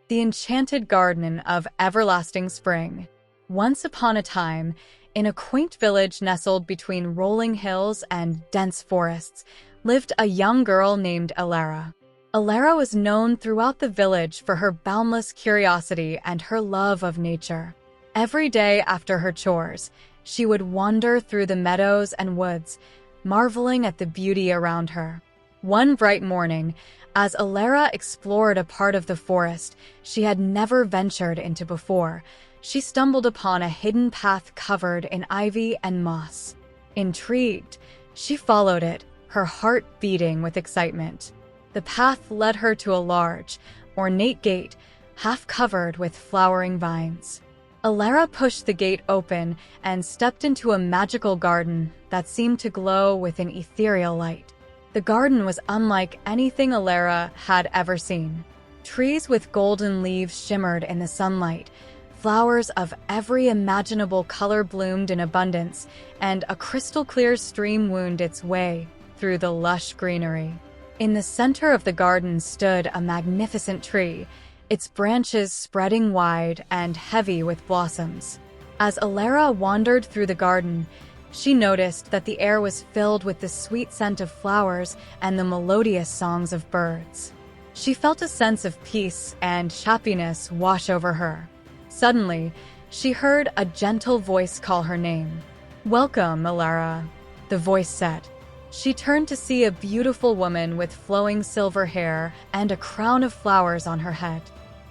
The Enchanted Garden of Everlasting Spring. Once upon a time, in a quaint village nestled between rolling hills and dense forests, lived a young girl named Elara. Elara was known throughout the village for her boundless curiosity and her love of nature. Every day after her chores, she would wander through the meadows and woods, marveling at the beauty around her. One bright morning, as Elara explored a part of the forest she had never ventured into before, she stumbled upon a hidden path covered in ivy and moss. Intrigued, she followed it, her heart beating with excitement. The path led her to a large, ornate gate, half covered with flowering vines. Elara pushed the gate open and stepped into a magical garden that seemed to glow with an ethereal light. The garden was unlike anything Elara had ever seen. Trees with golden leaves shimmered in the sunlight, flowers of every imaginable color bloomed in abundance, and a crystal-clear stream wound its way through the lush greenery. In the center of the garden stood a magnificent tree, its branches spreading wide and heavy with blossoms. As Elara wandered through the garden, she noticed that the air was filled with the sweet scent of flowers and the melodious songs of birds. She felt a sense of peace and happiness wash over her. Suddenly, she heard a gentle voice call her name. "Welcome, Elara," the voice said. She turned to see a beautiful woman with flowing silver hair and a crown of flowers on her head.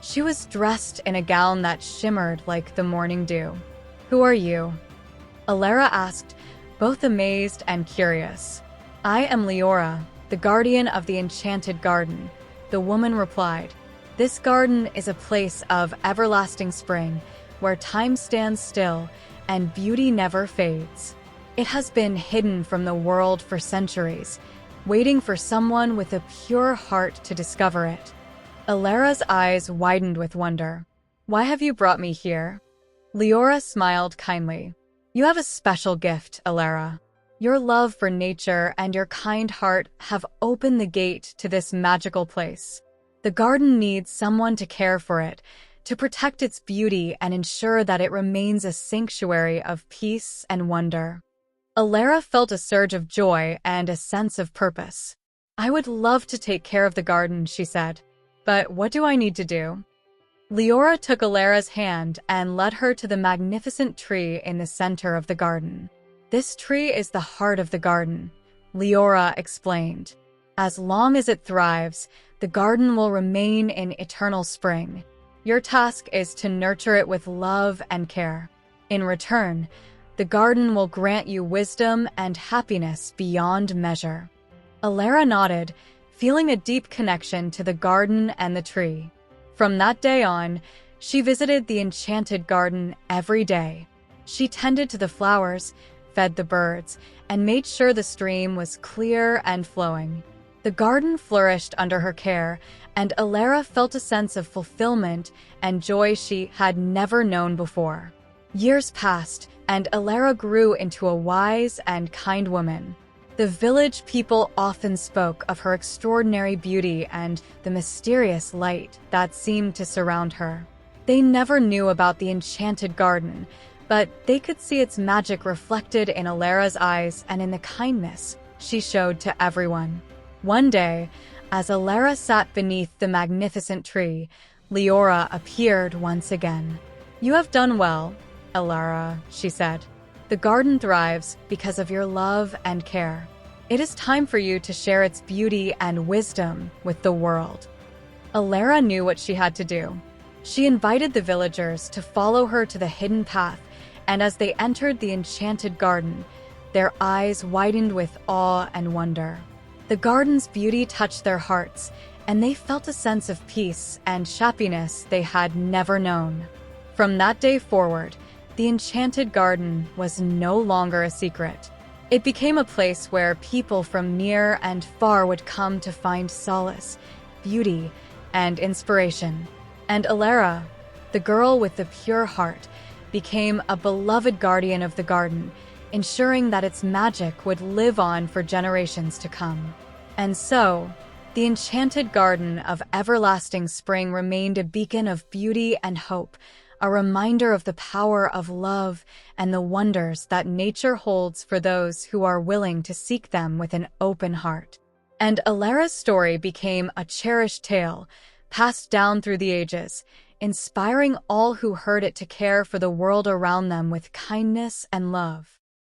She was dressed in a gown that shimmered like the morning dew. "Who are you?" Elara asked, both amazed and curious. "I am Leora, the guardian of the Enchanted Garden," the woman replied. "This garden is a place of everlasting spring, where time stands still and beauty never fades. It has been hidden from the world for centuries, waiting for someone with a pure heart to discover it." Elara's eyes widened with wonder. "Why have you brought me here?" Leora smiled kindly. "You have a special gift, Elara. Your love for nature and your kind heart have opened the gate to this magical place. The garden needs someone to care for it, to protect its beauty and ensure that it remains a sanctuary of peace and wonder." Elara felt a surge of joy and a sense of purpose. "I would love to take care of the garden," she said. "But what do I need to do?" Leora took Elara's hand and led her to the magnificent tree in the center of the garden. "This tree is the heart of the garden," Leora explained. "As long as it thrives, the garden will remain in eternal spring. Your task is to nurture it with love and care. In return, the garden will grant you wisdom and happiness beyond measure." Elara nodded, feeling a deep connection to the garden and the tree. From that day on, she visited the Enchanted Garden every day. She tended to the flowers, fed the birds, and made sure the stream was clear and flowing. The garden flourished under her care, and Elara felt a sense of fulfillment and joy she had never known before. Years passed, and Elara grew into a wise and kind woman. The village people often spoke of her extraordinary beauty and the mysterious light that seemed to surround her. They never knew about the Enchanted Garden, but they could see its magic reflected in Elara's eyes and in the kindness she showed to everyone. One day, as Elara sat beneath the magnificent tree, Leora appeared once again. "You have done well, Elara," she said. "The garden thrives because of your love and care. It is time for you to share its beauty and wisdom with the world." Elara knew what she had to do. She invited the villagers to follow her to the hidden path, and as they entered the Enchanted Garden, their eyes widened with awe and wonder. The garden's beauty touched their hearts, and they felt a sense of peace and happiness they had never known. From that day forward, the Enchanted Garden was no longer a secret. It became a place where people from near and far would come to find solace, beauty, and inspiration. And Elara, the girl with the pure heart, became a beloved guardian of the garden, ensuring that its magic would live on for generations to come. And so, The enchanted garden of everlasting spring remained a beacon of beauty and hope, a reminder of the power of love and the wonders that nature holds for those who are willing to seek them with an open heart. And Alara's story became a cherished tale, passed down through the ages, inspiring all who heard it to care for the world around them with kindness and love.